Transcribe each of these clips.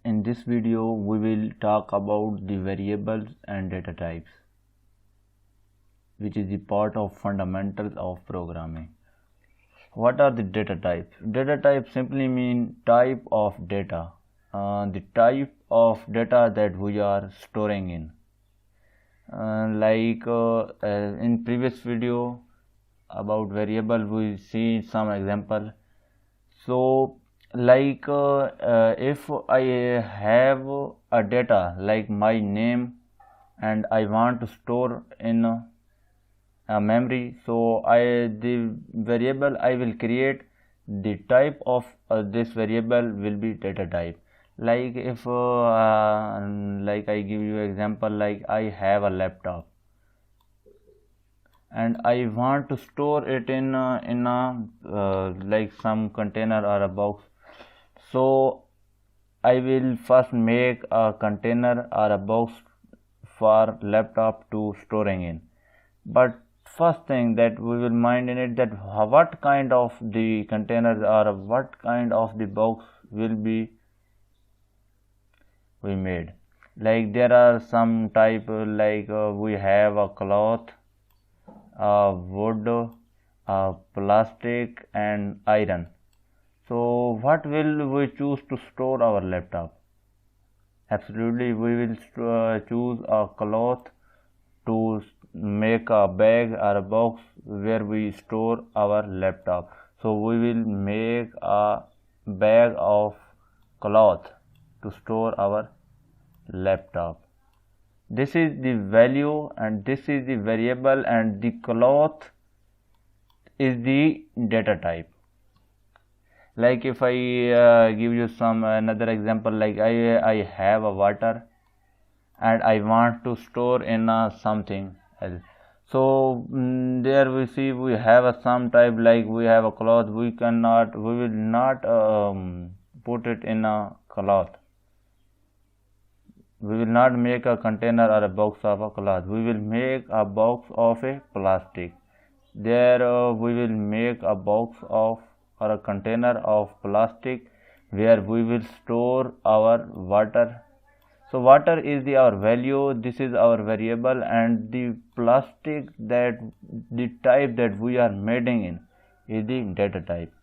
In this video, we will talk about the variables and data types, which is the part of fundamentals of programming. What are the data types? Data types simply mean type of data, the type of data that we are storing in. In previous video about variable, we see some example. So if I have a data like my name and I want to store in a memory, so the variable I will create, the type of this variable will be data type. Like if like I give you example, like I have a laptop and I want to store it in like some container or a box. So I will first make a container or a box for laptop to storing in. But first thing that we will mind in it, that what kind of the container or what kind of the box will be we made. Like there are some type, like we have a cloth, wood, plastic and iron. So what will we choose to store our laptop? Absolutely, we will choose a cloth to make a bag or a box where we store our laptop. So we will make a bag of cloth to store our laptop. This is the value and this is the variable, and the cloth is the data type. Like if I give you some another example, like I have a water and I want to store in something else. So there we see we have a some type, like we have a cloth. We will not put it in a cloth. We will not make a container or a box of a cloth. We will make a box of a plastic. There we will make a box of or a container of plastic where we will store our water. So water is our value, this is our variable, and the plastic, that the type that we are making in, is the data type.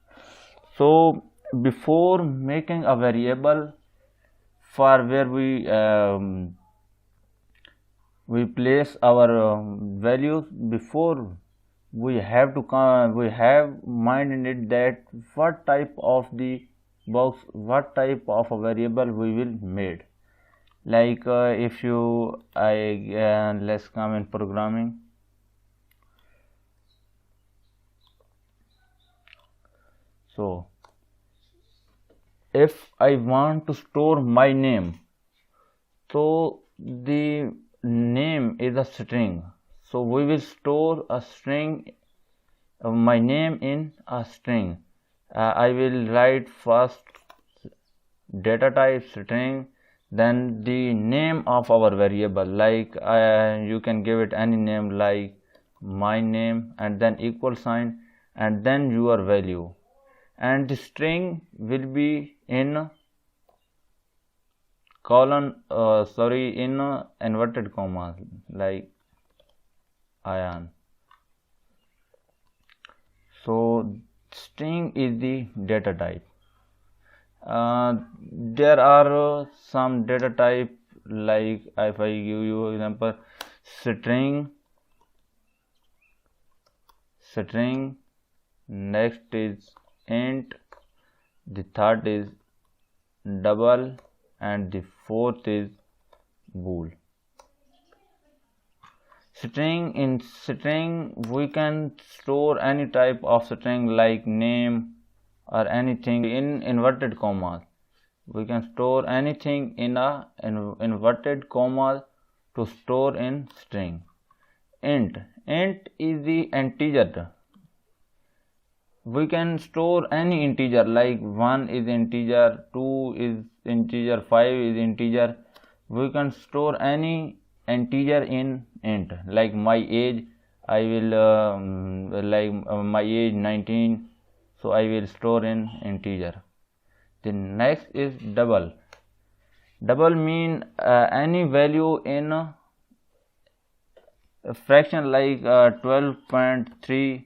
So before making a variable for where we place our values, before we have mind in it that what type of the box, what type of a variable we will made. Like if you let's come in programming. So if I want to store my name, so the name is a string, so we will store a string, my name in a string. I will write first data type string, then the name of our variable, like you can give it any name like my name, and then equal sign, and then your value, and the string will be in colon in inverted commas, like ion. So string is the data type. There are some data type, like if I give you example, string, next is int, the third is double, and the fourth is bool. String, in string we can store any type of string like name or anything in inverted commas. We can store anything in a inverted commas to store in string. Int is the integer. We can store any integer, like 1 is integer, 2 is integer, 5 is integer. We can store any integer in int. Like my age, I will my age 19, so I will store in integer. The next is double. Double mean any value in a fraction like 12.3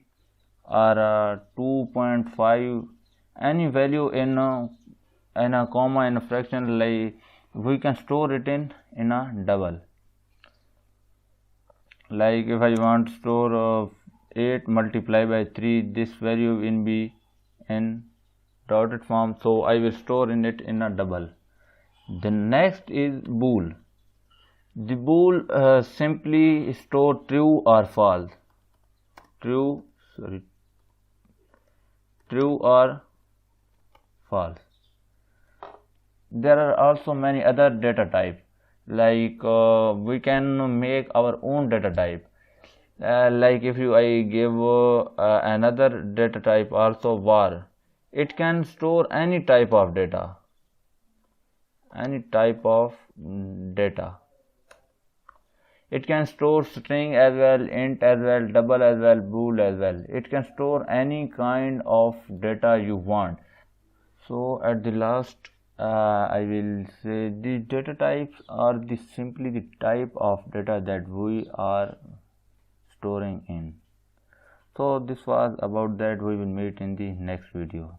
or 2.5, any value in a comma in a fraction, like we can store it in a double. Like if I want to store 8 multiplied by 3, this value will be in dotted form, so I will store in it in a double. The next is bool. The bool simply store true or false. True or false. There are also many other data types, like we can make our own data type. Like if I give another data type also var, it can store any type of data. It can store string as well, int as well, double as well, bool as well. It can store any kind of data you want. So at the last I will say the data types are simply the type of data that we are storing in. So this was about that. We will meet in the next video.